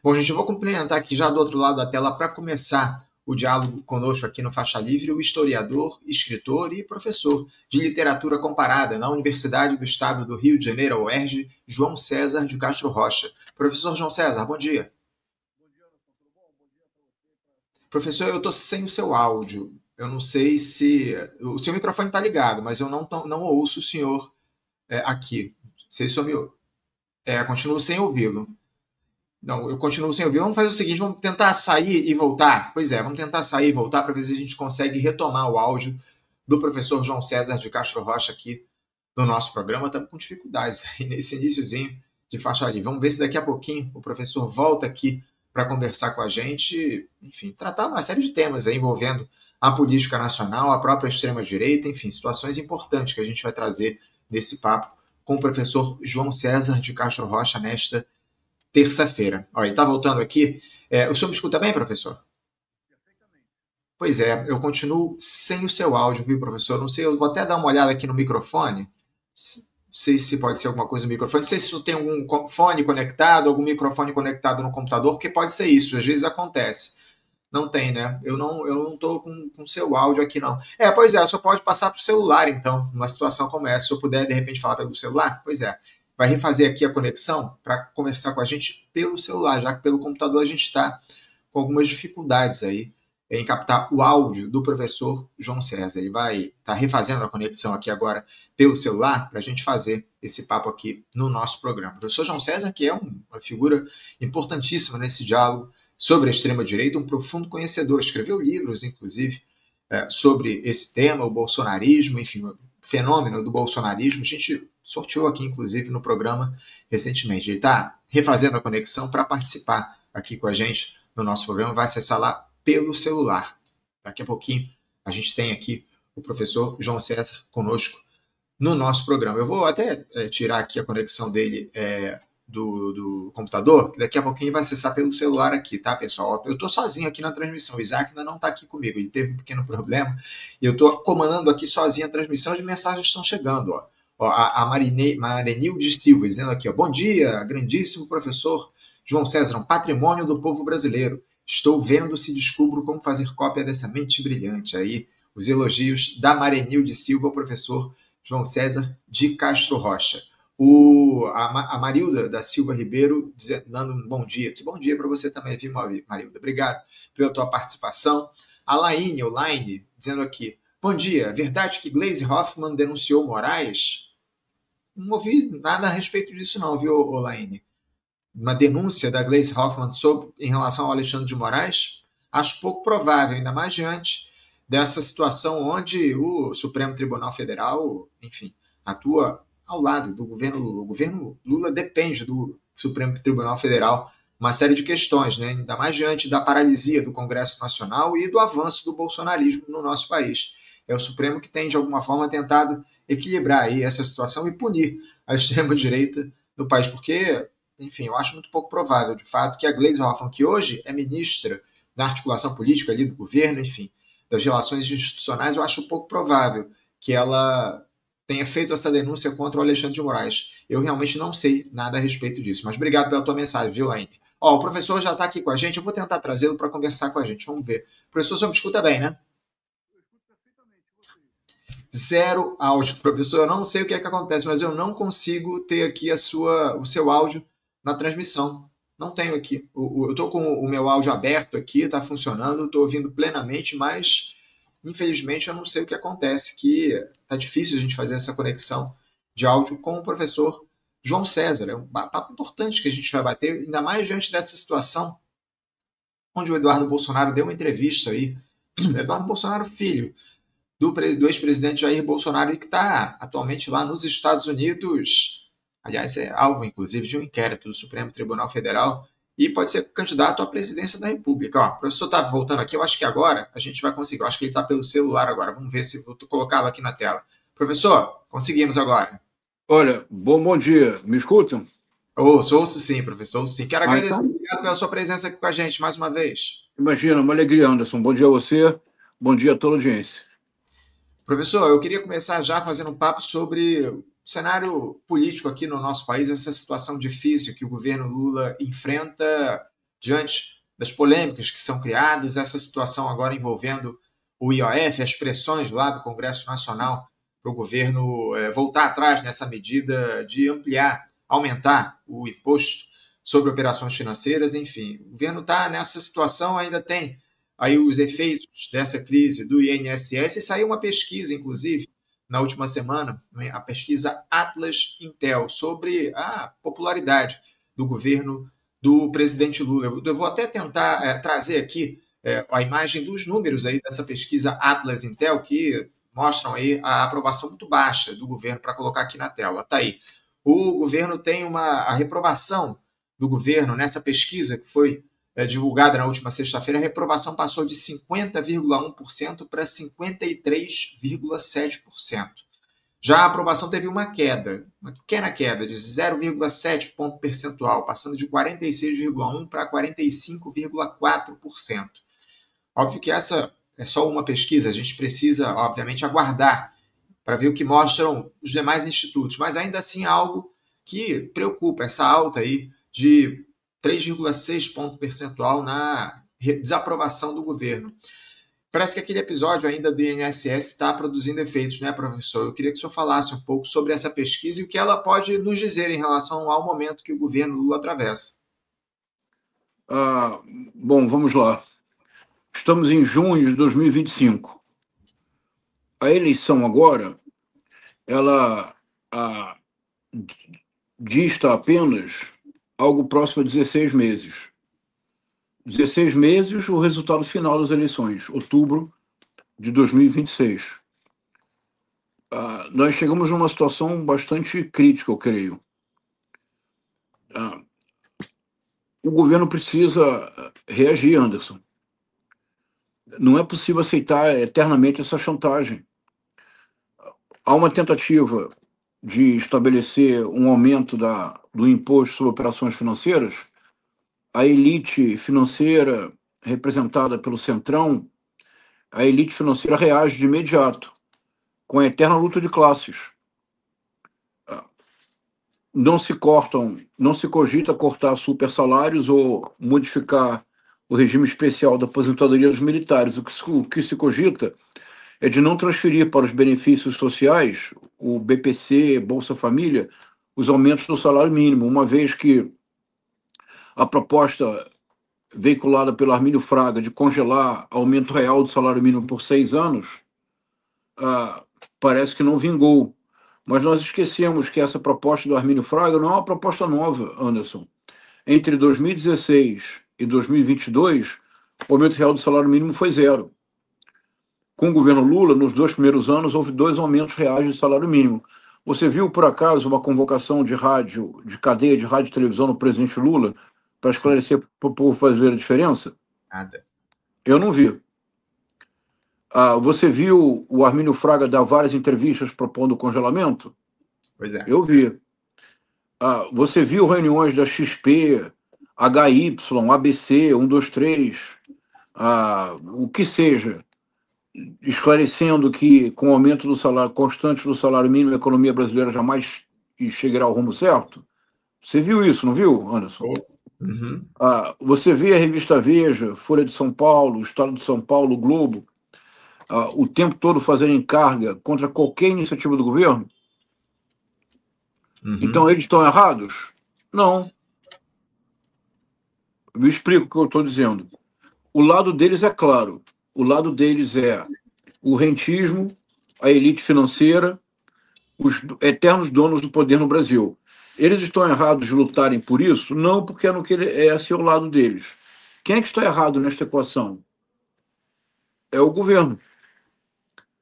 Bom, gente, eu vou cumprimentar aqui já do outro lado da tela para começar o diálogo conosco aqui no Faixa Livre, o historiador, escritor e professor de literatura comparada na Universidade do Estado do Rio de Janeiro, a UERJ, João César de Castro Rocha. Professor João César, bom dia. Professor, eu estou sem o seu áudio. Eu não sei se... O seu microfone está ligado, mas eu não ouço o senhor aqui. Não sei se o senhor me... continuo sem ouvi-lo. Não, eu continuo sem ouvir. Vamos fazer o seguinte, vamos tentar sair e voltar. Pois é, vamos tentar sair e voltar para ver se a gente consegue retomar o áudio do professor João César de Castro Rocha aqui no nosso programa. Estamos com dificuldades aí nesse iniciozinho de Faixa Livre. Vamos ver se daqui a pouquinho o professor volta aqui para conversar com a gente, enfim, tratar uma série de temas aí envolvendo a política nacional, a própria extrema-direita, enfim, situações importantes que a gente vai trazer nesse papo com o professor João César de Castro Rocha nesta terça-feira. Olha, está voltando aqui. O senhor me escuta bem, professor? Pois é, eu continuo sem o seu áudio, viu, professor? Não sei, eu vou até dar uma olhada aqui no microfone. Não sei se pode ser alguma coisa no microfone. Não sei se tem algum fone conectado, algum microfone conectado no computador, porque pode ser isso, às vezes acontece. Não tem, né? Eu não estou com o seu áudio aqui, não. Pois é, só pode passar para o celular, então, numa situação como essa. Se eu puder, de repente, falar pelo celular, pois é. Vai refazer aqui a conexão para conversar com a gente pelo celular, já que pelo computador a gente está com algumas dificuldades aí em captar o áudio do professor João César. Ele vai estar refazendo a conexão aqui agora pelo celular para a gente fazer esse papo aqui no nosso programa. O professor João César, que é uma figura importantíssima nesse diálogo sobre a extrema-direita, um profundo conhecedor, escreveu livros, inclusive, sobre esse tema, o bolsonarismo, enfim, o fenômeno do bolsonarismo. A gente sorteou aqui, inclusive, no programa recentemente. Ele está refazendo a conexão para participar aqui com a gente no nosso programa. Vai acessar lá pelo celular. Daqui a pouquinho a gente tem aqui o professor João César conosco no nosso programa. Eu vou até tirar aqui a conexão dele do computador, que daqui a pouquinho vai acessar pelo celular aqui, tá, pessoal? Eu estou sozinho aqui na transmissão. O Isaac ainda não está aqui comigo. Ele teve um pequeno problema. E eu estou comandando aqui sozinho a transmissão. As mensagens estão chegando, ó. A Marenilde Silva dizendo aqui, ó, bom dia, grandíssimo professor João César, um patrimônio do povo brasileiro. Estou vendo se descubro como fazer cópia dessa mente brilhante. Aí, os elogios da Marenilde Silva ao professor João César de Castro Rocha. A Marilda da Silva Ribeiro dando um bom dia. Que bom dia para você também, viu, Marilda? Obrigado pela tua participação. A Laine dizendo aqui, bom dia, verdade que Gleisi Hoffmann denunciou Moraes? Não ouvi nada a respeito disso não, viu, Laine? Uma denúncia da Gleisi Hoffmann em relação ao Alexandre de Moraes? Acho pouco provável, ainda mais diante dessa situação onde o Supremo Tribunal Federal, enfim, atua ao lado do governo Lula. O governo Lula depende do Supremo Tribunal Federal uma série de questões, né? Ainda mais diante da paralisia do Congresso Nacional e do avanço do bolsonarismo no nosso país. É o Supremo que tem, de alguma forma, tentado equilibrar aí essa situação e punir a extrema-direita no país, porque, enfim, eu acho muito pouco provável, de fato, que a Gleisi Hoffmann, que hoje é ministra da articulação política ali do governo, enfim, das relações institucionais, eu acho pouco provável que ela tenha feito essa denúncia contra o Alexandre de Moraes. Eu realmente não sei nada a respeito disso, mas obrigado pela tua mensagem, viu, Laine? O professor já está aqui com a gente, eu vou tentar trazê-lo para conversar com a gente, vamos ver. O professor, você me escuta bem, né? Zero áudio, professor. Eu não sei o que é que acontece, mas eu não consigo ter aqui o seu áudio na transmissão. Não tenho aqui. Eu estou com o meu áudio aberto aqui, está funcionando, estou ouvindo plenamente, mas infelizmente eu não sei o que acontece, que está difícil a gente fazer essa conexão de áudio com o professor João César. É um papo importante que a gente vai bater, ainda mais diante dessa situação onde o Eduardo Bolsonaro deu uma entrevista aí. Eduardo Bolsonaro, filho do ex-presidente Jair Bolsonaro, que está atualmente lá nos Estados Unidos, aliás, é alvo, inclusive, de um inquérito do Supremo Tribunal Federal, e pode ser candidato à presidência da República. O professor está voltando aqui, eu acho que agora a gente vai conseguir, eu acho que ele está pelo celular agora, vamos ver se vou colocá-lo aqui na tela. Professor, conseguimos agora. Olha, bom dia, me escutam? Ouço sim, professor, ouço sim. Quero agradecer, obrigado pela sua presença aqui com a gente, mais uma vez. Imagina, uma alegria, Anderson, bom dia a você, bom dia a toda a audiência. Professor, eu queria começar já fazendo um papo sobre o cenário político aqui no nosso país, essa situação difícil que o governo Lula enfrenta diante das polêmicas que são criadas, essa situação agora envolvendo o IOF, as pressões lá do Congresso Nacional para o governo voltar atrás nessa medida de ampliar, aumentar o imposto sobre operações financeiras, enfim. O governo está nessa situação, ainda tem aí os efeitos dessa crise do INSS, e saiu uma pesquisa, inclusive, na última semana, a pesquisa Atlas Intel, sobre a popularidade do governo do presidente Lula. Eu vou até tentar trazer aqui a imagem dos números aí dessa pesquisa Atlas Intel, que mostram aí a aprovação muito baixa do governo, para colocar aqui na tela. Está aí. O governo tem a reprovação do governo nessa pesquisa que foi divulgada na última sexta-feira. A reprovação passou de 50,1% para 53,7%. Já a aprovação teve uma pequena queda de 0,7 ponto percentual, passando de 46,1% para 45,4%. Óbvio que essa é só uma pesquisa, a gente precisa, obviamente, aguardar para ver o que mostram os demais institutos, mas ainda assim é algo que preocupa, essa alta aí de 3,6 ponto percentual na desaprovação do governo. Parece que aquele episódio ainda do INSS está produzindo efeitos, né, professor? Eu queria que o senhor falasse um pouco sobre essa pesquisa e o que ela pode nos dizer em relação ao momento que o governo Lula atravessa. Bom, vamos lá. Estamos em junho de 2025. A eleição agora, ela dista apenas algo próximo a 16 meses. 16 meses, o resultado final das eleições, outubro de 2026. Nós chegamos numa situação bastante crítica, eu creio. O governo precisa reagir, Anderson. Não é possível aceitar eternamente essa chantagem. Há uma tentativa de estabelecer um aumento do imposto sobre operações financeiras. A elite financeira representada pelo Centrão, a elite financeira reage de imediato, com a eterna luta de classes. Não se cogita cortar super salários ou modificar o regime especial da aposentadoria dos militares. O que se cogita é de não transferir para os benefícios sociais, o BPC, Bolsa Família, os aumentos do salário mínimo, uma vez que a proposta veiculada pelo Armínio Fraga de congelar aumento real do salário mínimo por 6 anos, parece que não vingou. Mas nós esquecemos que essa proposta do Armínio Fraga não é uma proposta nova, Anderson. Entre 2016 e 2022, o aumento real do salário mínimo foi 0. Com o governo Lula, nos 2 primeiros anos, houve 2 aumentos reais de salário mínimo. Você viu, por acaso, uma convocação de cadeia de rádio e televisão no presidente Lula para esclarecer para o povo fazer a diferença? Nada. Eu não vi. Você viu o Armínio Fraga dar várias entrevistas propondo o congelamento? Pois é. Eu vi. Você viu reuniões da XP, HY, ABC, 123, o que seja, esclarecendo que com o aumento do salário constante do salário mínimo, a economia brasileira jamais chegará ao rumo certo? Você viu isso, não viu, Anderson? Uhum. Você vê a revista Veja, Folha de São Paulo, Estado de São Paulo, Globo, o tempo todo fazendo encarga contra qualquer iniciativa do governo? Uhum. Então eles estão errados? Não. Eu me explico o que eu estou dizendo. O lado deles é claro. O lado deles é o rentismo, a elite financeira, os eternos donos do poder no Brasil. Eles estão errados de lutarem por isso? Não, porque não esse é o lado deles. Quem é que está errado nesta equação? É o governo.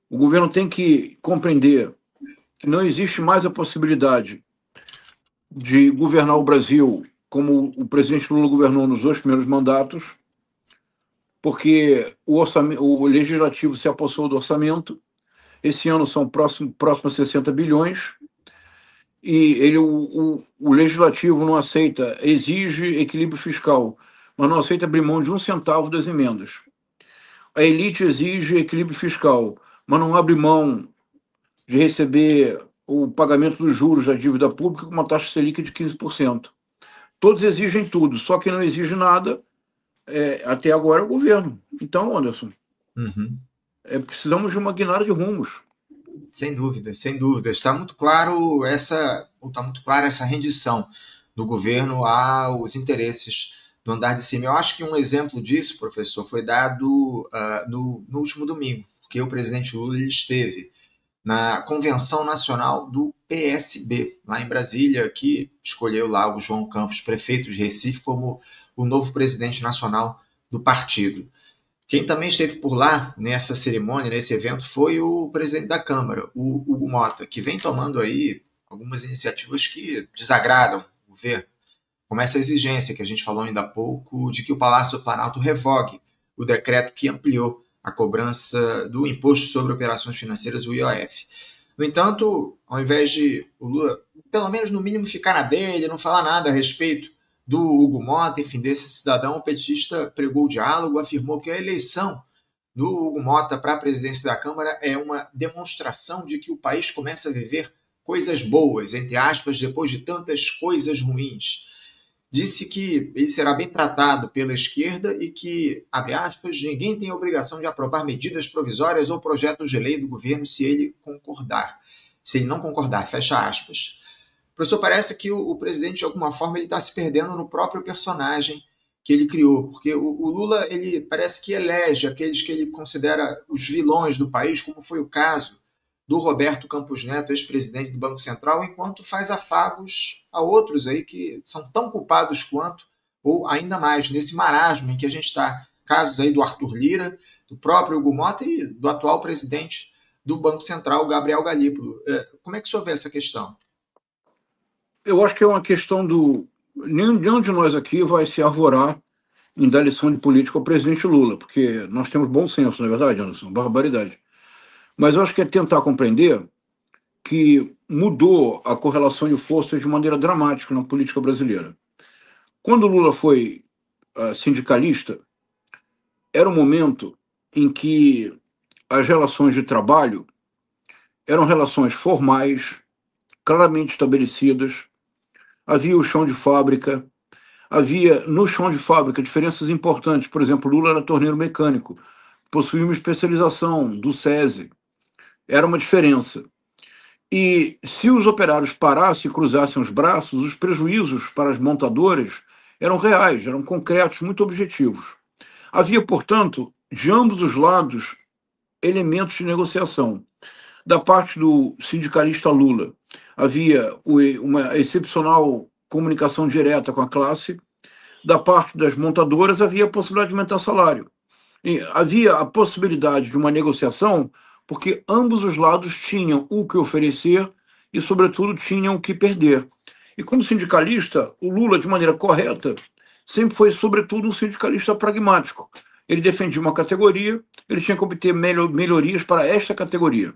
O governo tem que compreender que não existe mais a possibilidade de governar o Brasil como o presidente Lula governou nos 2 primeiros mandatos, porque o legislativo se apossou do orçamento. Esse ano são próximo a 60 bilhões, e o legislativo não aceita, exige equilíbrio fiscal, mas não aceita abrir mão de 1 centavo das emendas. A elite exige equilíbrio fiscal, mas não abre mão de receber o pagamento dos juros da dívida pública com uma taxa Selic de 15%. todos exigem tudo, só que não exige nada, até agora, é o governo. Então, Anderson, precisamos de uma guinada de rumos. Sem dúvidas, sem dúvidas. Está muito claro essa rendição do governo aos interesses do andar de cima. Eu acho que um exemplo disso, professor, foi dado no último domingo, porque o presidente Lula ele esteve na Convenção Nacional do PSB, lá em Brasília, que escolheu lá o João Campos, prefeito de Recife, como o novo presidente nacional do partido. Quem também esteve por lá, nessa cerimônia, nesse evento, foi o presidente da Câmara, o Hugo Mota, que vem tomando aí algumas iniciativas que desagradam o governo, como essa exigência que a gente falou ainda há pouco, de que o Palácio do Planalto revogue o decreto que ampliou a cobrança do Imposto sobre Operações Financeiras, o IOF. No entanto, ao invés de o Lula, pelo menos no mínimo, ficar na dele, não falar nada a respeito do Hugo Mota, enfim, desse cidadão, o petista pregou o diálogo, afirmou que a eleição do Hugo Mota para a presidência da Câmara é uma demonstração de que o país começa a viver coisas boas, entre aspas, depois de tantas coisas ruins. Disse que ele será bem tratado pela esquerda e que, abre aspas, ninguém tem a obrigação de aprovar medidas provisórias ou projetos de lei do governo se ele não concordar, fecha aspas. Professor, parece que o presidente, de alguma forma, ele está se perdendo no próprio personagem que ele criou, porque o Lula ele parece que elege aqueles que ele considera os vilões do país, como foi o caso do Roberto Campos Neto, ex-presidente do Banco Central, enquanto faz afagos a outros aí que são tão culpados quanto, ou ainda mais, nesse marasmo em que a gente está. Casos aí do Arthur Lira, do próprio Hugo Mota e do atual presidente do Banco Central, Gabriel Galípolo. Como é que o senhor vê essa questão? Eu acho que é uma questão do... Nenhum de nós aqui vai se arvorar em dar lição de política ao presidente Lula, porque nós temos bom senso, não é verdade, Anderson? Barbaridade. Mas eu acho que é tentar compreender que mudou a correlação de forças de maneira dramática na política brasileira. Quando Lula foi sindicalista, era um momento em que as relações de trabalho eram relações formais, claramente estabelecidas, havia o chão de fábrica, havia no chão de fábrica diferenças importantes. Por exemplo, Lula era torneiro mecânico, possuía uma especialização do SESI, era uma diferença. E se os operários parassem e cruzassem os braços, os prejuízos para as montadoras eram reais, eram concretos, muito objetivos. Havia, portanto, de ambos os lados, elementos de negociação. Da parte do sindicalista Lula, havia uma excepcional comunicação direta com a classe. Da parte das montadoras, havia a possibilidade de aumentar salário. E havia a possibilidade de uma negociação, porque ambos os lados tinham o que oferecer e, sobretudo, tinham o que perder. E como sindicalista, o Lula, de maneira correta, sempre foi, sobretudo, um sindicalista pragmático. Ele defendia uma categoria, ele tinha que obter melhorias para esta categoria.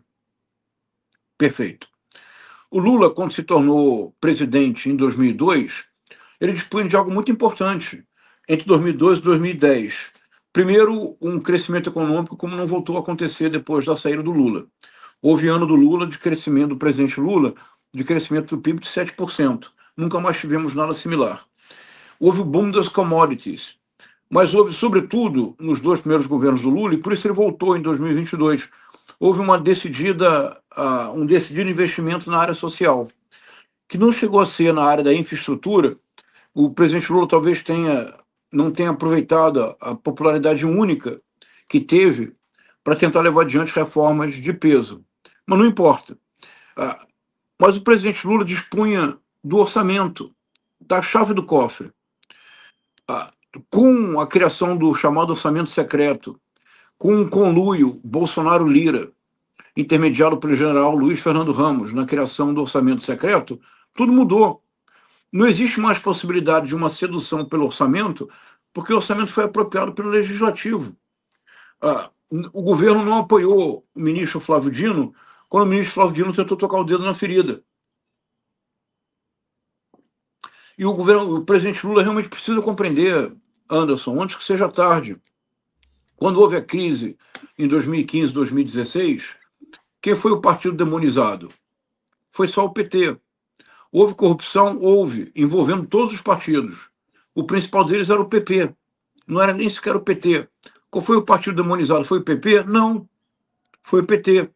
Perfeito. O Lula, quando se tornou presidente em 2002, ele dispunha de algo muito importante entre 2002 e 2010. Primeiro, um crescimento econômico como não voltou a acontecer depois da saída do Lula. Houve ano do Lula, de crescimento do presidente Lula, de crescimento do PIB de 7%. Nunca mais tivemos nada similar. Houve o boom das commodities, mas houve, sobretudo, nos dois primeiros governos do Lula, e por isso ele voltou em 2022, houve um decidido investimento na área social, que não chegou a ser na área da infraestrutura. O presidente Lula talvez não tenha aproveitado a popularidade única que teve para tentar levar adiante reformas de peso. Mas não importa. Mas o presidente Lula dispunha do orçamento, da chave do cofre. Com a criação do chamado orçamento secreto, com um conluio Bolsonaro-Lira, intermediado pelo general Luiz Fernando Ramos, na criação do orçamento secreto, tudo mudou. Não existe mais possibilidade de uma sedução pelo orçamento, porque o orçamento foi apropriado pelo Legislativo. O governo não apoiou o ministro Flávio Dino quando o ministro Flávio Dino tentou tocar o dedo na ferida. E o presidente Lula realmente precisa compreender, Anderson, antes que seja tarde. Quando houve a crise em 2015, 2016, quem foi o partido demonizado? Foi só o PT. Houve corrupção? Houve, envolvendo todos os partidos. O principal deles era o PP. Não era nem sequer o PT. Qual foi o partido demonizado? Foi o PP? Não, foi o PT.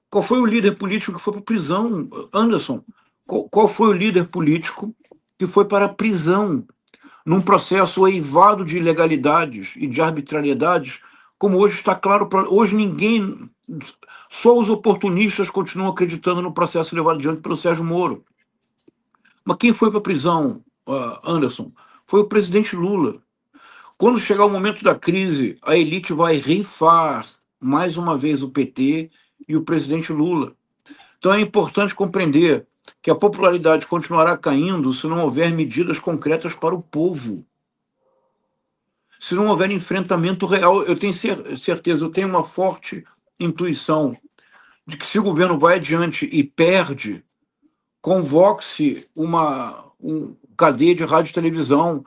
Qual foi o líder político que foi para a prisão? Anderson, qual foi o líder político que foi para a prisão num processo eivado de ilegalidades e de arbitrariedades, como hoje está claro? Hoje ninguém, só os oportunistas continuam acreditando no processo levado adiante pelo Sérgio Moro. Mas quem foi para a prisão, Anderson? Foi o presidente Lula. Quando chegar o momento da crise, a elite vai rifar mais uma vez o PT e o presidente Lula. Então é importante compreender que a popularidade continuará caindo se não houver medidas concretas para o povo. Se não houver enfrentamento real. Eu tenho certeza, eu tenho uma forte intuição de que se o governo vai adiante e perde, convoque-se uma cadeia de rádio e televisão,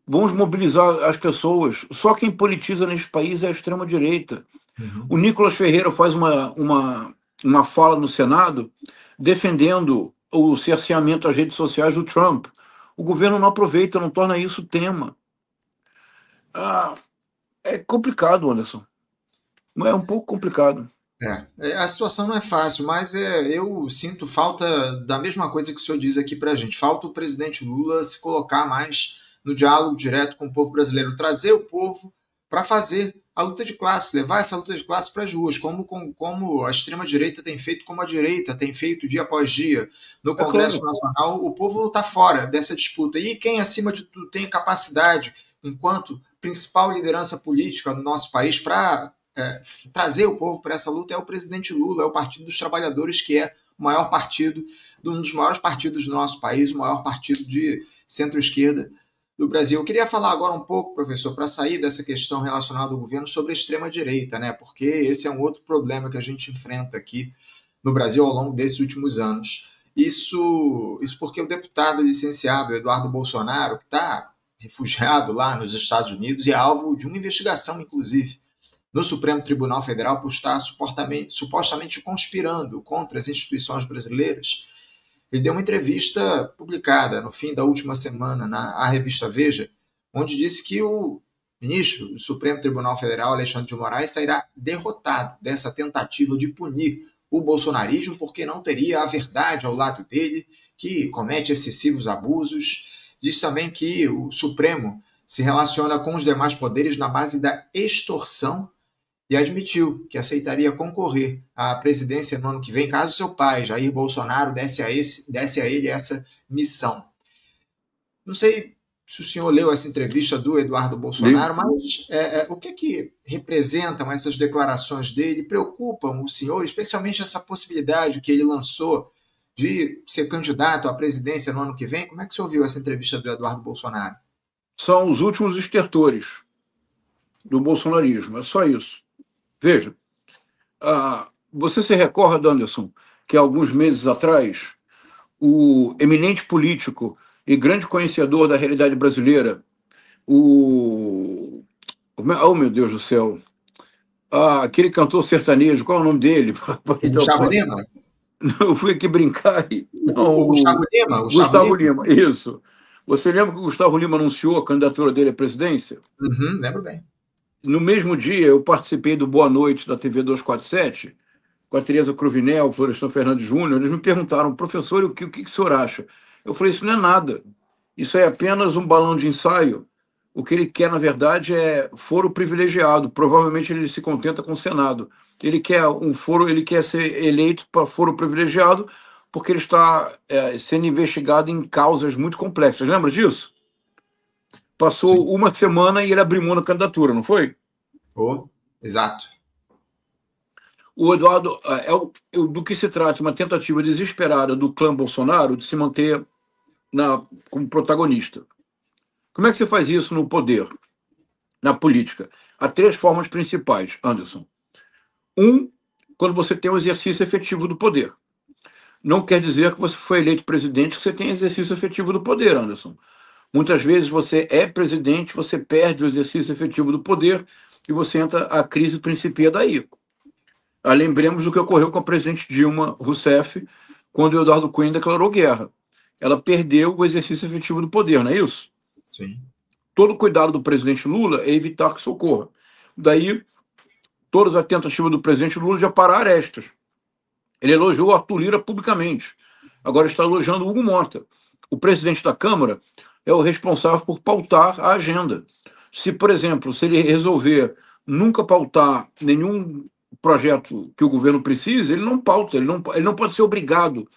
vamos mobilizar as pessoas. Só quem politiza neste país é a extrema-direita. Uhum. O Nicolas Ferreira faz uma fala no Senado defendendo o cerceamento às redes sociais do Trump. O governo não aproveita, não torna isso tema. É complicado, Anderson. É um pouco complicado. A situação não é fácil, mas eu sinto falta da mesma coisa que o senhor diz aqui para a gente. Falta o presidente Lula se colocar mais no diálogo direto com o povo brasileiro, trazer o povo para fazer a luta de classe, levar essa luta de classe para as ruas, como a extrema-direita tem feito, como a direita tem feito dia após dia. No Congresso Nacional, o povo está fora dessa disputa. E quem, acima de tudo, tem capacidade, enquanto principal liderança política do nosso país, para trazer o povo para essa luta é o presidente Lula, é o Partido dos Trabalhadores, que é o maior partido, um dos maiores partidos do nosso país, o maior partido de centro-esquerda do Brasil. Eu queria falar agora um pouco, professor, para sair dessa questão relacionada ao governo, sobre a extrema-direita, né? Porque esse é um outro problema que a gente enfrenta aqui no Brasil ao longo desses últimos anos. Isso porque o deputado licenciado Eduardo Bolsonaro, que está refugiado lá nos Estados Unidos e é alvo de uma investigação, inclusive, no Supremo Tribunal Federal por estar supostamente conspirando contra as instituições brasileiras. Ele deu uma entrevista publicada no fim da última semana na revista Veja, onde disse que o ministro do Supremo Tribunal Federal, Alexandre de Moraes, sairá derrotado dessa tentativa de punir o bolsonarismo porque não teria a verdade ao lado dele, que comete excessivos abusos. Diz também que o Supremo se relaciona com os demais poderes na base da extorsão e admitiu que aceitaria concorrer à presidência no ano que vem, caso seu pai, Jair Bolsonaro, desse a ele essa missão. Não sei se o senhor leu essa entrevista do Eduardo Bolsonaro, mas o que representam essas declarações dele? Preocupam o senhor, especialmente essa possibilidade que ele lançou de ser candidato à presidência no ano que vem? Como é que o senhor viu essa entrevista do Eduardo Bolsonaro? São os últimos estertores do bolsonarismo, é só isso. Veja, você se recorda, Anderson, que há alguns meses atrás, o eminente político e grande conhecedor da realidade brasileira, oh meu Deus do céu, aquele cantor sertanejo, qual é o nome dele? Gustavo Lima? Eu fui aqui brincar. Não, o Gustavo Lima? Gustavo Lima, isso. Você lembra que o Gustavo Lima anunciou a candidatura dele à presidência? Uhum, lembro bem. No mesmo dia, eu participei do Boa Noite da TV 247, com a Tereza Cruvinel, o Florestan Fernandes Júnior. Eles me perguntaram, professor, o que o senhor acha? Eu falei, isso não é nada. Isso é apenas um balão de ensaio. O que ele quer, na verdade, é foro privilegiado. Provavelmente ele se contenta com o Senado. Ele quer um foro, ele quer ser eleito para foro privilegiado, porque ele está sendo investigado em causas muito complexas. Lembra disso? Passou Sim. uma semana e ele abriu mão da candidatura, não foi? Exato. O Eduardo, do que se trata, uma tentativa desesperada do clã Bolsonaro de se manter como protagonista. Como é que você faz isso no poder, na política? Há 3 formas principais, Anderson. Quando você tem um exercício efetivo do poder. Não quer dizer que você foi eleito presidente que você tem exercício efetivo do poder, Anderson. Muitas vezes você é presidente, você perde o exercício efetivo do poder e você entra, a crise principia daí. Lembremos do que ocorreu com a presidente Dilma Rousseff quando o Eduardo Cunha declarou guerra. ela perdeu o exercício efetivo do poder, não é isso? Sim. Todo o cuidado do presidente Lula é evitar que isso ocorra. Daí, todas as tentativas do presidente Lula de aparar arestas. Ele elogiou Arthur Lira publicamente. Agora está elogiando Hugo Mota. O presidente da Câmara é o responsável por pautar a agenda. Se, por exemplo, se ele resolver nunca pautar nenhum projeto que o governo precise, ele não pauta, ele não pode ser obrigado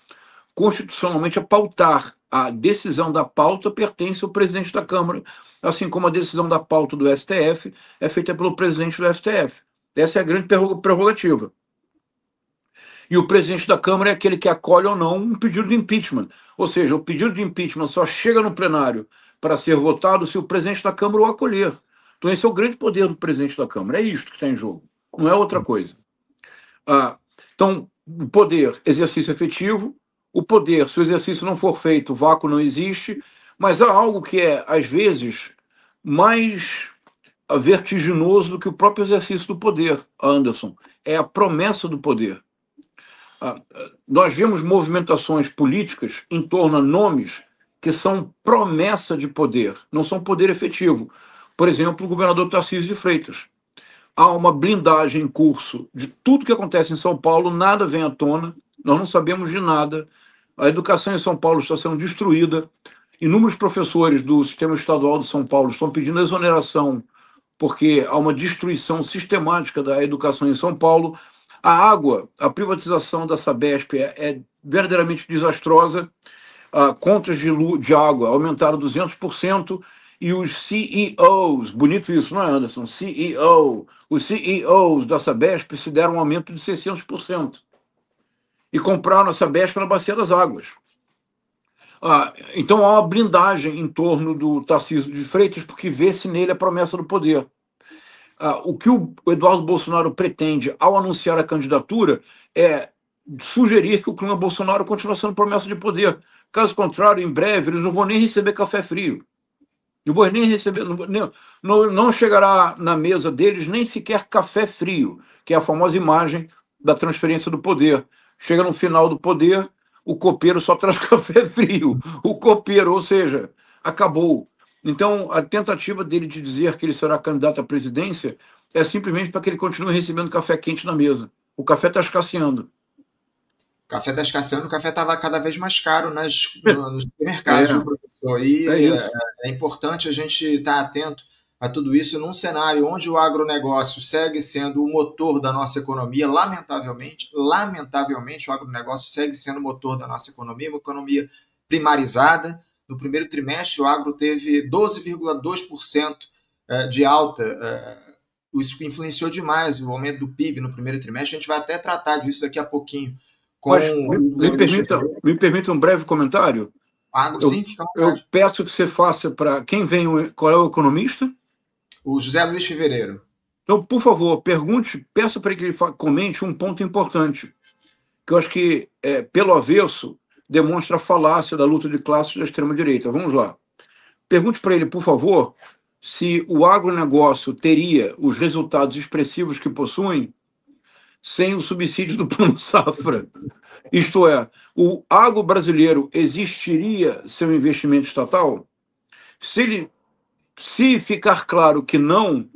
constitucionalmente a pautar. A decisão da pauta pertence ao presidente da Câmara, assim como a decisão da pauta do STF é feita pelo presidente do STF. Essa é a grande prerrogativa. E o presidente da Câmara é aquele que acolhe ou não um pedido de impeachment. Ou seja, o pedido de impeachment só chega no plenário para ser votado se o presidente da Câmara o acolher. Então, esse é o grande poder do presidente da Câmara. É isto que está em jogo, não é outra coisa. Então, o poder, exercício efetivo. O poder, se o exercício não for feito, o vácuo não existe. Mas há algo que é, às vezes, mais vertiginoso do que o próprio exercício do poder, Anderson. É a promessa do poder. Nós vemos movimentações políticas em torno a nomes que são promessa de poder, não são poder efetivo. Por exemplo, o governador Tarcísio de Freitas. Há uma blindagem em curso de tudo que acontece em São Paulo, nada vem à tona, nós não sabemos de nada. A educação em São Paulo está sendo destruída. Inúmeros professores do sistema estadual de São Paulo estão pedindo exoneração porque há uma destruição sistemática da educação em São Paulo. A água, a privatização da Sabesp é verdadeiramente desastrosa. Contas de água aumentaram 200% e os CEOs, bonito isso, não é, Anderson? CEO, os CEOs da Sabesp se deram um aumento de 600% e compraram a Sabesp na Bacia das Águas. Então há uma blindagem em torno do Tarcísio de Freitas, porque vê-se nele a promessa do poder. O que o Eduardo Bolsonaro pretende ao anunciar a candidatura é sugerir que o clima Bolsonaro continue sendo promessa de poder. Caso contrário, em breve, eles não vão nem receber café frio. Não vão nem receber, não chegará na mesa deles nem sequer café frio, que é a famosa imagem da transferência do poder. Chega no final do poder, o copeiro só traz café frio. O copeiro, ou seja, acabou. Então, a tentativa dele de dizer que ele será candidato à presidência é simplesmente para que ele continue recebendo café quente na mesa. O café está escasseando. O café está escasseando, o café estava cada vez mais caro nos supermercados, viu, professor? E é importante a gente estar atento a tudo isso num cenário onde o agronegócio segue sendo o motor da nossa economia, lamentavelmente, o agronegócio segue sendo o motor da nossa economia, uma economia primarizada. No primeiro trimestre, o agro teve 12,2% de alta. Isso influenciou demais o aumento do PIB no primeiro trimestre. A gente vai até tratar disso daqui a pouquinho. Me permita um breve comentário? Sim, fica à vontade. Eu peço que você faça para quem vem, qual é o economista? O José Luiz Fevereiro. Então, por favor, peça para que ele comente um ponto importante, que eu acho que, pelo avesso, demonstra a falácia da luta de classes da extrema-direita. Vamos lá. Pergunte para ele, por favor, se o agronegócio teria os resultados expressivos que possuem sem o subsídio do Plano Safra. Isto é, o agro brasileiro existiria sem o investimento estatal? Se ficar claro que não,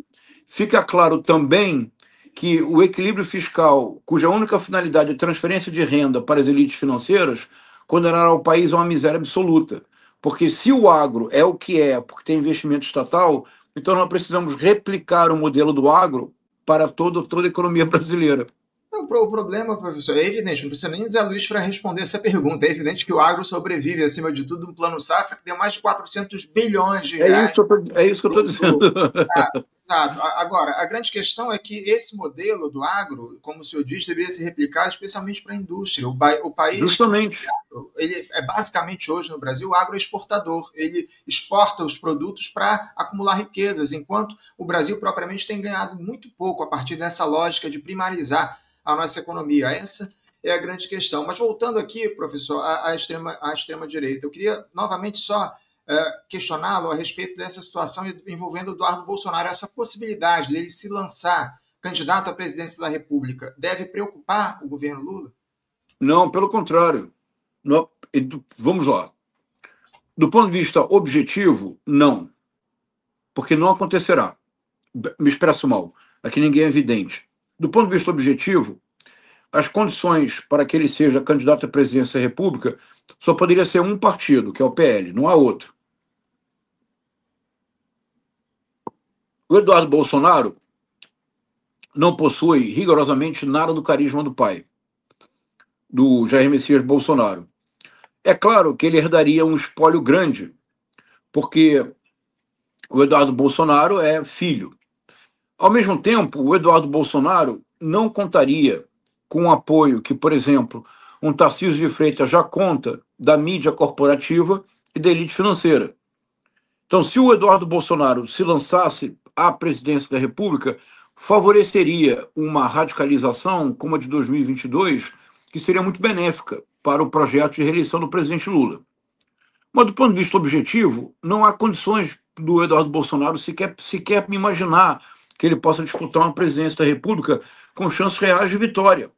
fica claro também que o equilíbrio fiscal, cuja única finalidade é transferência de renda para as elites financeiras, condenará o país a uma miséria absoluta. Porque se o agro é o que é, porque tem investimento estatal, então nós precisamos replicar o modelo do agro para toda a economia brasileira. O problema, professor, é evidente, não precisa nem Zé Luiz para responder essa pergunta. É evidente que o agro sobrevive, acima de tudo, um plano safra que deu mais de 400 bilhões de reais. É isso que eu estou dizendo. Exato. Agora, a grande questão é que esse modelo do agro, como o senhor diz, deveria ser replicado especialmente para a indústria. O país, justamente, ele é basicamente hoje no Brasil, o agro é exportador. Ele exporta os produtos para acumular riquezas, enquanto o Brasil propriamente tem ganhado muito pouco a partir dessa lógica de primarizar a nossa economia. Essa é a grande questão. Mas voltando aqui, professor, à extrema-direita, eu queria novamente só questioná-lo a respeito dessa situação envolvendo Eduardo Bolsonaro. Essa possibilidade dele se lançar candidato à presidência da República deve preocupar o governo Lula? Não, pelo contrário. Vamos lá. Do ponto de vista objetivo, não, porque não acontecerá. Me expresso mal, aqui ninguém é evidente. Do ponto de vista objetivo, as condições para que ele seja candidato à presidência da República só poderia ser um partido, que é o PL, não há outro. O Eduardo Bolsonaro não possui rigorosamente nada do carisma do pai, do Jair Messias Bolsonaro. É claro que ele herdaria um espólio grande, porque o Eduardo Bolsonaro é filho. Ao mesmo tempo, o Eduardo Bolsonaro não contaria com o apoio que, por exemplo, um Tarcísio de Freitas já conta da mídia corporativa e da elite financeira. Então, se o Eduardo Bolsonaro se lançasse à presidência da República, favoreceria uma radicalização como a de 2022, que seria muito benéfica para o projeto de reeleição do presidente Lula. Mas, do ponto de vista objetivo, não há condições do Eduardo Bolsonaro sequer me imaginar que ele possa disputar uma presidência da República com chances reais de vitória.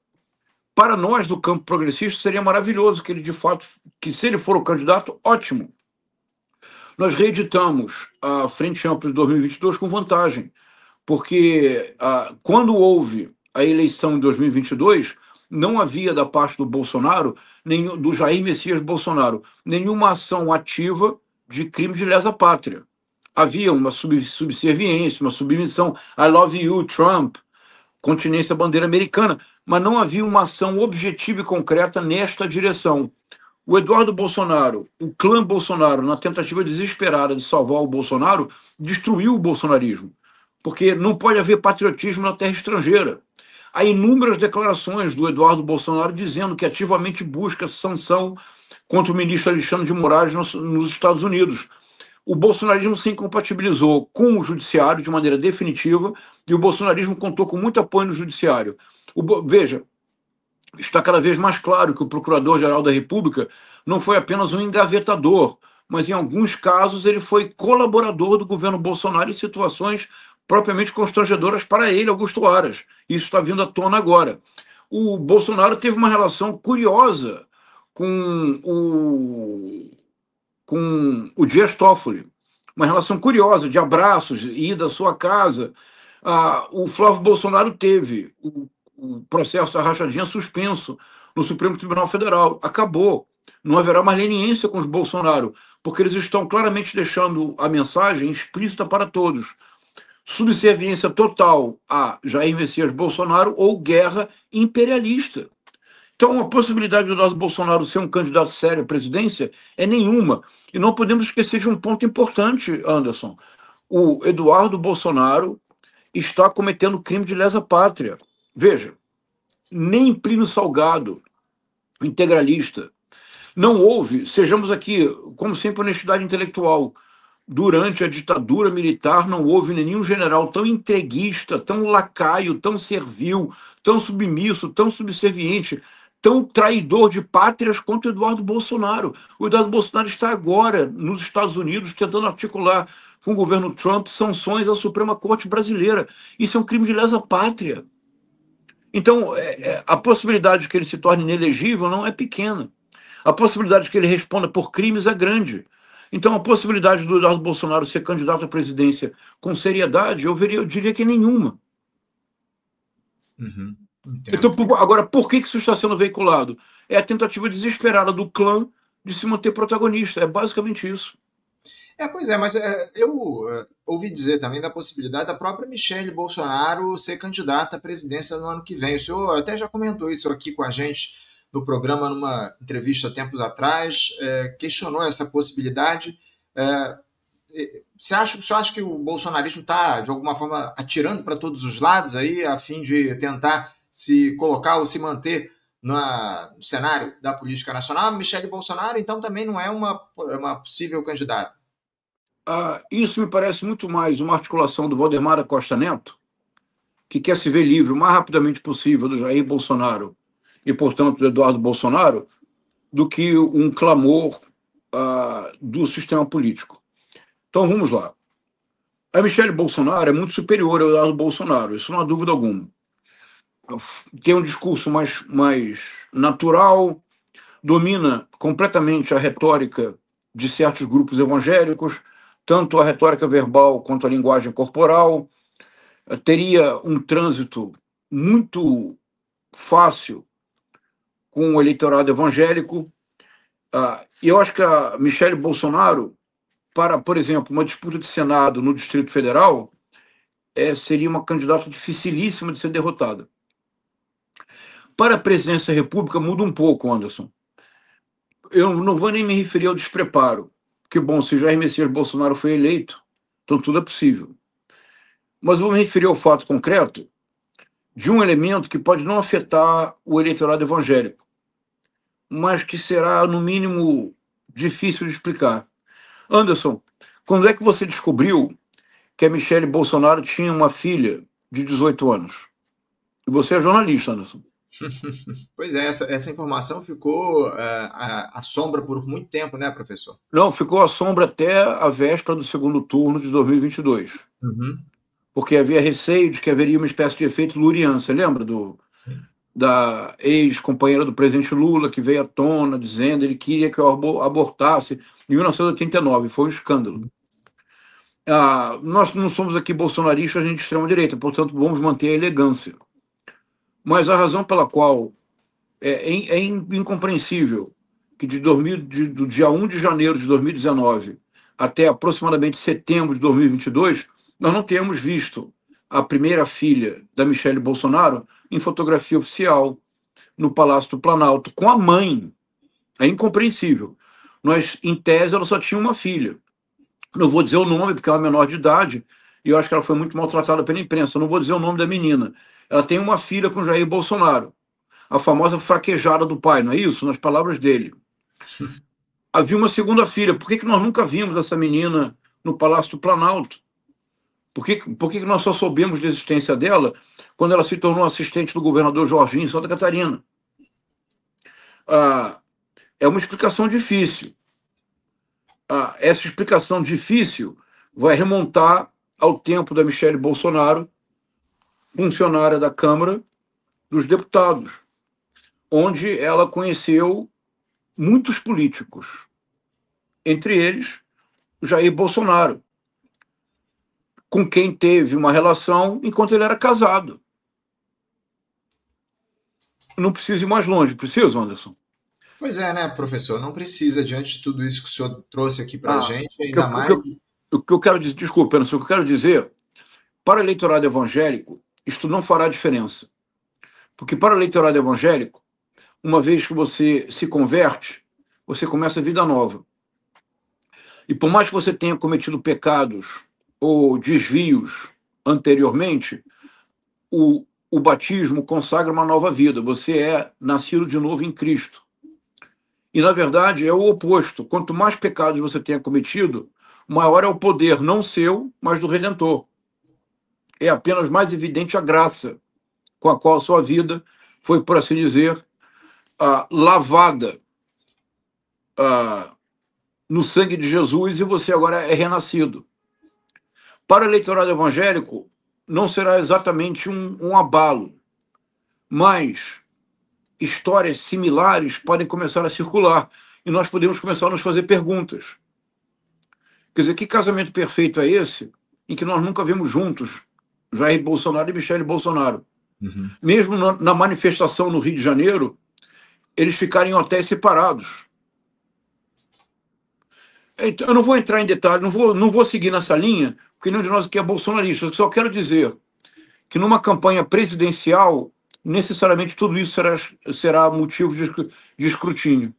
Para nós, do campo progressista, seria maravilhoso que ele, de fato, que se ele for o candidato, ótimo. Nós reeditamos a Frente Ampla de 2022 com vantagem, porque quando houve a eleição em 2022, não havia da parte do Bolsonaro, do Jair Messias Bolsonaro, nenhuma ação ativa de crime de lesa pátria. Havia uma subserviência, uma submissão, I love you, Trump, continência bandeira americana, mas não havia uma ação objetiva e concreta nesta direção. O Eduardo Bolsonaro, o clã Bolsonaro, na tentativa desesperada de salvar o Bolsonaro, destruiu o bolsonarismo, porque não pode haver patriotismo na terra estrangeira. Há inúmeras declarações do Eduardo Bolsonaro dizendo que ativamente busca sanção contra o ministro Alexandre de Moraes nos Estados Unidos. O bolsonarismo se incompatibilizou com o judiciário de maneira definitiva e o bolsonarismo contou com muito apoio no judiciário. Veja, está cada vez mais claro que o Procurador-Geral da República não foi apenas um engavetador, mas em alguns casos ele foi colaborador do governo Bolsonaro em situações propriamente constrangedoras para ele, Augusto Aras. Isso está vindo à tona agora. O Bolsonaro teve uma relação curiosa com o Dias Toffoli, uma relação curiosa, de abraços, ir da sua casa. O Flávio Bolsonaro teve o processo da rachadinha suspenso no Supremo Tribunal Federal. Acabou. Não haverá mais leniência com os Bolsonaro, porque eles estão claramente deixando a mensagem explícita para todos. Subserviência total a Jair Messias Bolsonaro ou guerra imperialista. Então, a possibilidade do Eduardo Bolsonaro ser um candidato sério à presidência é nenhuma. E não podemos esquecer de um ponto importante, Anderson. O Eduardo Bolsonaro está cometendo crime de lesa pátria. Veja, nem Plínio Salgado, integralista, não houve, sejamos aqui, como sempre, honestidade intelectual, durante a ditadura militar não houve nenhum general tão entreguista, tão lacaio, tão servil, tão submisso, tão subserviente, tão traidor de pátrias quanto Eduardo Bolsonaro. O Eduardo Bolsonaro está agora nos Estados Unidos tentando articular com o governo Trump sanções à Suprema Corte brasileira. Isso é um crime de lesa pátria. Então, a possibilidade de que ele se torne inelegível não é pequena. A possibilidade de que ele responda por crimes é grande. Então, a possibilidade do Eduardo Bolsonaro ser candidato à presidência com seriedade, eu diria que nenhuma. Uhum, então, agora, por que isso está sendo veiculado? É a tentativa desesperada do clã de se manter protagonista. É basicamente isso. Pois é, mas eu ouvi dizer também da possibilidade da própria Michele Bolsonaro ser candidata à presidência no ano que vem. O senhor até já comentou isso aqui com a gente no programa, numa entrevista tempos atrás, questionou essa possibilidade. Você acha que o bolsonarismo está, de alguma forma, atirando para todos os lados aí, a fim de tentar se colocar ou se manter no cenário da política nacional? Michele Bolsonaro, então, também não é uma possível candidata? Isso me parece muito mais uma articulação do Valdemar da Costa Neto, que quer se ver livre o mais rapidamente possível do Jair Bolsonaro e, portanto, do Eduardo Bolsonaro, do que um clamor do sistema político. Então, vamos lá. A Michele Bolsonaro é muito superior ao Eduardo Bolsonaro, isso não há dúvida alguma. Tem um discurso mais natural, domina completamente a retórica de certos grupos evangélicos, tanto a retórica verbal quanto a linguagem corporal. Teria um trânsito muito fácil com o eleitorado evangélico. Eu acho que a Michele Bolsonaro, para, por exemplo, uma disputa de Senado no Distrito Federal, seria uma candidata dificilíssima de ser derrotada. Para a presidência da República muda um pouco, Anderson. Eu não vou nem me referir ao despreparo, porque, bom, se Jair Messias Bolsonaro foi eleito, então tudo é possível. Mas vou me referir ao fato concreto de um elemento que pode não afetar o eleitorado evangélico, mas que será, no mínimo, difícil de explicar. Anderson, quando é que você descobriu que a Michele Bolsonaro tinha uma filha de 18 anos? E você é jornalista, Anderson. Pois é, essa informação ficou à sombra por muito tempo, né, professor? Não, ficou à sombra até a véspera do segundo turno de 2022. Uhum. Porque havia receio de que haveria uma espécie de efeito Lurian. Você lembra da ex-companheira do presidente Lula, que veio à tona dizendo que ele queria que eu abortasse em 1989? Foi um escândalo. Nós não somos aqui bolsonaristas, a gente é extrema-direita, portanto vamos manter a elegância. Mas a razão pela qual é incompreensível que do dia 1 de janeiro de 2019 até aproximadamente setembro de 2022, nós não temos visto a primeira filha da Michele Bolsonaro em fotografia oficial no Palácio do Planalto com a mãe. É incompreensível. Nós, em tese, ela só tinha uma filha. Não vou dizer o nome, porque é uma menor de idade, e eu acho que ela foi muito maltratada pela imprensa. Eu não vou dizer o nome da menina. Ela tem uma filha com Jair Bolsonaro. A famosa fraquejada do pai, não é isso? Nas palavras dele. Havia uma segunda filha. Por que nós nunca vimos essa menina no Palácio do Planalto? Por que nós só soubemos da existência dela quando ela se tornou assistente do governador Jorginho em Santa Catarina? É uma explicação difícil. Essa explicação difícil vai remontar ao tempo da Michele Bolsonaro, funcionária da Câmara dos Deputados, onde ela conheceu muitos políticos, entre eles Jair Bolsonaro, com quem teve uma relação enquanto ele era casado. Não preciso ir mais longe, preciso, Anderson? Pois é, né, professor? Não precisa, diante de tudo isso que o senhor trouxe aqui para a gente, ainda mais. O que eu quero dizer, desculpa, Anderson, o que eu quero dizer, para o eleitorado evangélico, isto não fará diferença. Porque para o eleitorado evangélico, uma vez que você se converte, você começa a vida nova. E por mais que você tenha cometido pecados ou desvios anteriormente, o batismo consagra uma nova vida. Você é nascido de novo em Cristo. E, na verdade, é o oposto. Quanto mais pecados você tenha cometido, maior é o poder, não seu, mas do Redentor. É apenas mais evidente a graça com a qual a sua vida foi, por assim dizer, lavada no sangue de Jesus e você agora é renascido. Para o eleitorado evangélico, não será exatamente um abalo, mas histórias similares podem começar a circular e nós podemos começar a nos fazer perguntas. Quer dizer, que casamento perfeito é esse em que nós nunca vimos juntos Jair Bolsonaro e Michele Bolsonaro? Uhum. Mesmo na manifestação no Rio de Janeiro, eles ficarem em hotéis separados. Então, eu não vou entrar em detalhes, não vou seguir nessa linha, porque nenhum de nós aqui é bolsonarista. Eu só quero dizer que numa campanha presidencial, necessariamente tudo isso será motivo de escrutínio.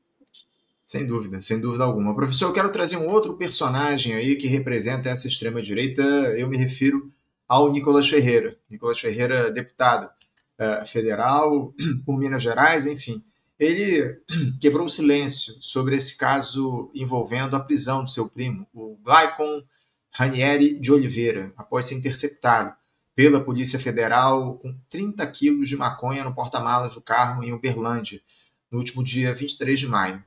Sem dúvida alguma. Professor, eu quero trazer um outro personagem aí que representa essa extrema-direita. Eu me refiro ao Nicolas Ferreira. Nicolas Ferreira, deputado federal por Minas Gerais, enfim. Ele quebrou o silêncio sobre esse caso envolvendo a prisão do seu primo, o Glaycon Ranieri de Oliveira, após ser interceptado pela Polícia Federal com 30 quilos de maconha no porta-malas do carro em Uberlândia, no último dia 23 de maio.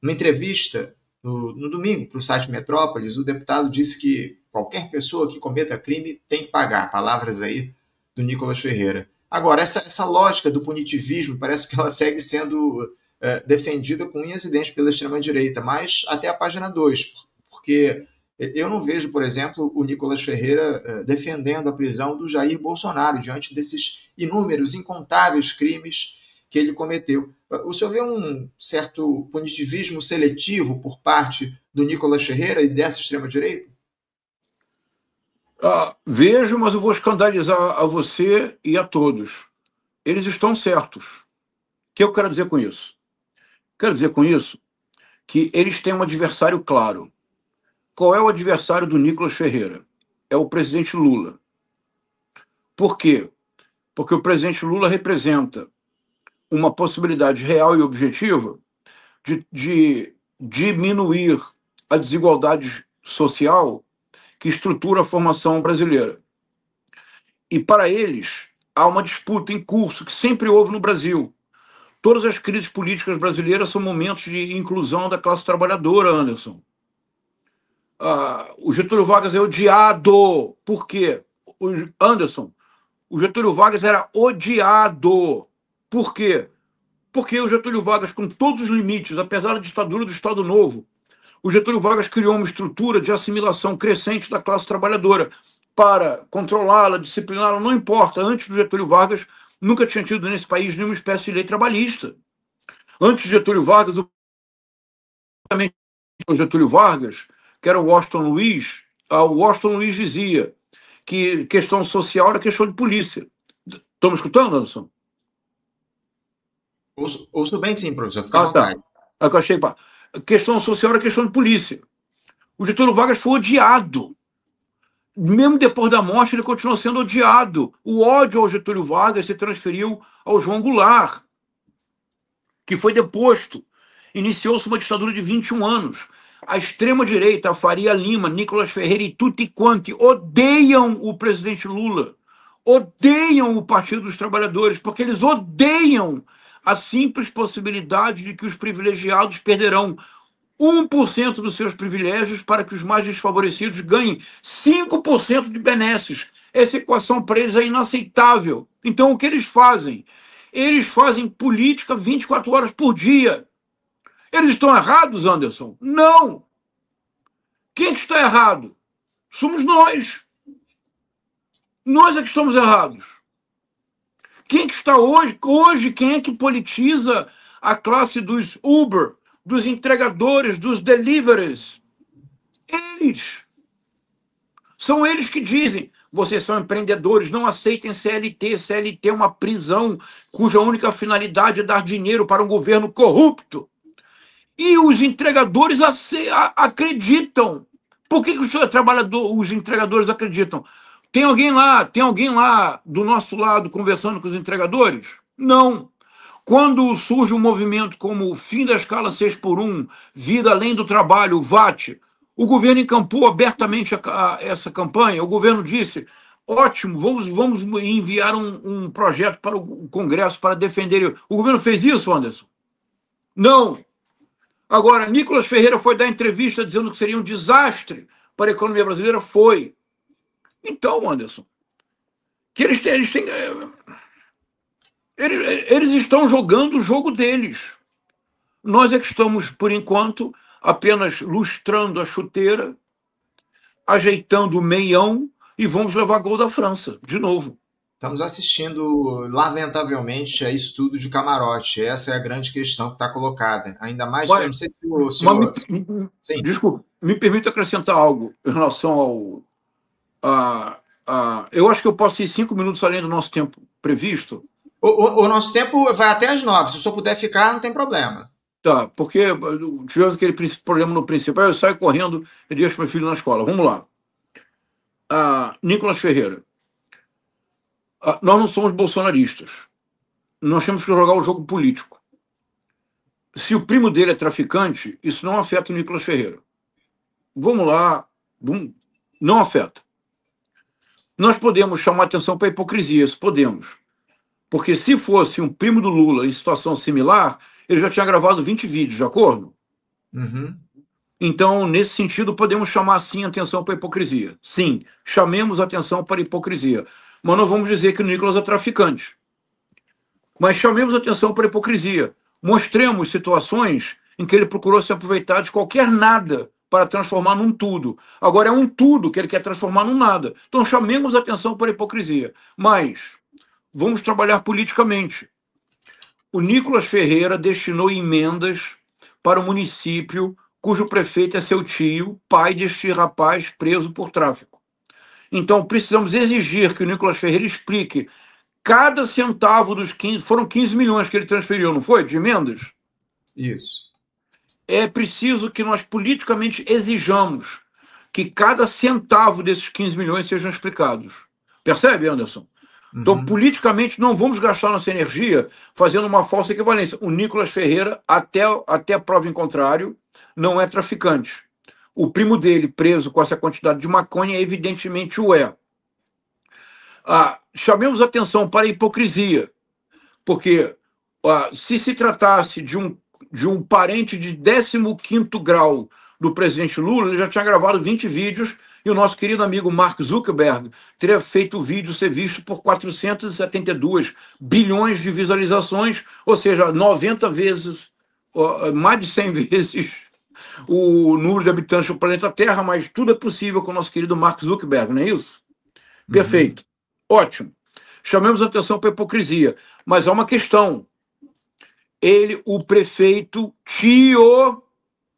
Numa entrevista no domingo para o site Metrópolis, o deputado disse que qualquer pessoa que cometa crime tem que pagar. Palavras aí do Nicolas Ferreira. Agora, essa lógica do punitivismo parece que ela segue sendo defendida com unhas e dentes pela extrema-direita, mas até a página 2, porque eu não vejo, por exemplo, o Nicolas Ferreira defendendo a prisão do Jair Bolsonaro diante desses inúmeros, incontáveis crimes que ele cometeu. O senhor vê um certo punitivismo seletivo por parte do Nicolas Ferreira e dessa extrema-direita? Vejo, mas eu vou escandalizar a você e a todos. Eles estão certos. O que eu quero dizer com isso? Quero dizer com isso que eles têm um adversário claro. Qual é o adversário do Nicolas Ferreira? É o presidente Lula. Por quê? Porque o presidente Lula representa uma possibilidade real e objetiva de diminuir a desigualdade social que estrutura a formação brasileira. E para eles, há uma disputa em curso que sempre houve no Brasil. Todas as crises políticas brasileiras são momentos de inclusão da classe trabalhadora, Anderson. O Getúlio Vargas é odiado. Por quê? Anderson, o Getúlio Vargas era odiado. Por quê? Porque o Getúlio Vargas, com todos os limites, apesar da ditadura do Estado Novo, o Getúlio Vargas criou uma estrutura de assimilação crescente da classe trabalhadora para controlá-la, discipliná-la, não importa. Antes do Getúlio Vargas, nunca tinha tido nesse país nenhuma espécie de lei trabalhista. Antes de Getúlio Vargas, o Getúlio Vargas, que era o Washington Luiz dizia que questão social era questão de polícia. Estão me escutando, Anderson? Ouço bem sim, professor. Fica à vontade. Tá. Eu achei, pá. Questão social era questão de polícia. O Getúlio Vargas foi odiado. Mesmo depois da morte, ele continuou sendo odiado. O ódio ao Getúlio Vargas se transferiu ao João Goulart, que foi deposto. Iniciou-se uma ditadura de 21 anos. A extrema-direita, a Faria Lima, Nicolas Ferreira e tutti quanti odeiam o presidente Lula, odeiam o Partido dos Trabalhadores, porque eles odeiam a simples possibilidade de que os privilegiados perderão 1% dos seus privilégios para que os mais desfavorecidos ganhem 5% de benesses. Essa equação para eles é inaceitável. Então, o que eles fazem? Eles fazem política 24 horas por dia. Eles estão errados, Anderson? Não! Quem é que está errado? Somos nós. Nós é que estamos errados. Quem é que está hoje? Hoje, quem é que politiza a classe dos Uber, dos entregadores, dos deliveries? Eles. São eles que dizem: vocês são empreendedores, não aceitem CLT. CLT é uma prisão cuja única finalidade é dar dinheiro para um governo corrupto. E os entregadores acreditam. Por que os entregadores acreditam? Tem alguém lá do nosso lado conversando com os entregadores? Não. Quando surge um movimento como o fim da escala 6x1, vida além do trabalho, o VAT, o governo encampou abertamente essa campanha. O governo disse: ótimo, vamos enviar um projeto para o Congresso para defender. O governo fez isso, Anderson? Não. Agora, Nicolas Ferreira foi dar entrevista dizendo que seria um desastre para a economia brasileira. Foi. Então, Anderson, que eles estão jogando o jogo deles. Nós é que estamos, por enquanto, apenas lustrando a chuteira, ajeitando o meião e vamos levar gol da França, de novo. Estamos assistindo, lamentavelmente, a estudo de camarote. Essa é a grande questão que está colocada. Ainda mais, eu não sei se o senhor... Desculpa, me permita acrescentar algo em relação eu acho que eu posso ir 5 minutos além do nosso tempo previsto. O nosso tempo vai até às 9. Se o senhor puder ficar, não tem problema. Tá, porque tivemos aquele problema no principal, eu saio correndo e deixo meu filho na escola. Vamos lá. Nicolas Ferreira. Nós não somos bolsonaristas. Nós temos que jogar o jogo político. Se o primo dele é traficante, isso não afeta o Nicolas Ferreira. Vamos lá. Não afeta. Nós podemos chamar atenção para a hipocrisia, isso podemos. Porque se fosse um primo do Lula em situação similar, ele já tinha gravado 20 vídeos, de acordo? Uhum. Então, nesse sentido, podemos chamar, sim, atenção para a hipocrisia. Sim, chamemos atenção para a hipocrisia. Mas não vamos dizer que o Nicolas é traficante. Mas chamemos atenção para a hipocrisia. Mostremos situações em que ele procurou se aproveitar de qualquer nada para transformar num tudo. Agora é um tudo que ele quer transformar num nada. Então chamemos atenção para a hipocrisia. Mas vamos trabalhar politicamente. O Nicolas Ferreira destinou emendas para o município cujo prefeito é seu tio, pai deste rapaz preso por tráfico. Então precisamos exigir que o Nicolas Ferreira explique cada centavo dos 15, foram 15 milhões que ele transferiu, não foi? De emendas? Isso. É preciso que nós politicamente exijamos que cada centavo desses 15 milhões sejam explicados. Percebe, Anderson? Então, politicamente, não vamos gastar nossa energia fazendo uma falsa equivalência. O Nicolas Ferreira, até prova em contrário, não é traficante. O primo dele, preso com essa quantidade de maconha, evidentemente o é. Chamemos atenção para a hipocrisia, porque se tratasse de um parente de 15º grau do presidente Lula, ele já tinha gravado 20 vídeos e o nosso querido amigo Mark Zuckerberg teria feito o vídeo ser visto por 472 bilhões de visualizações, ou seja, 90 vezes, mais de 100 vezes o número de habitantes do planeta Terra, mas tudo é possível com o nosso querido Mark Zuckerberg, não é isso? Perfeito. Ótimo. Chamemos atenção para a hipocrisia, mas há uma questão. Ele, o prefeito, tio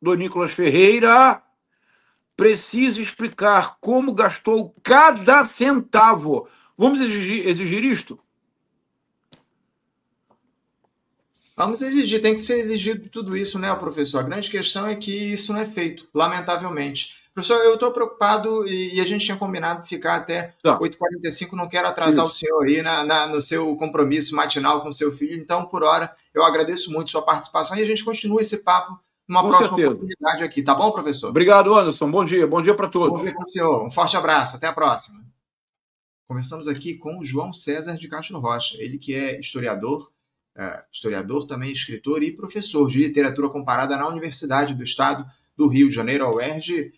do Nicolas Ferreira, precisa explicar como gastou cada centavo. Vamos exigir isto? Vamos exigir, tem que ser exigido tudo isso, né, professor? A grande questão é que isso não é feito, lamentavelmente. Professor, eu estou preocupado e a gente tinha combinado de ficar até 8h45, não quero atrasar o senhor aí no seu compromisso matinal com o seu filho, então, por hora, eu agradeço muito sua participação e a gente continua esse papo numa próxima oportunidade aqui, tá bom, professor? Obrigado, Anderson, bom dia para todos. Bom dia para o senhor, um forte abraço, até a próxima. Conversamos aqui com o João César de Castro Rocha, ele que é historiador também, escritor e professor de literatura comparada na Universidade do Estado do Rio de Janeiro, a UERJ,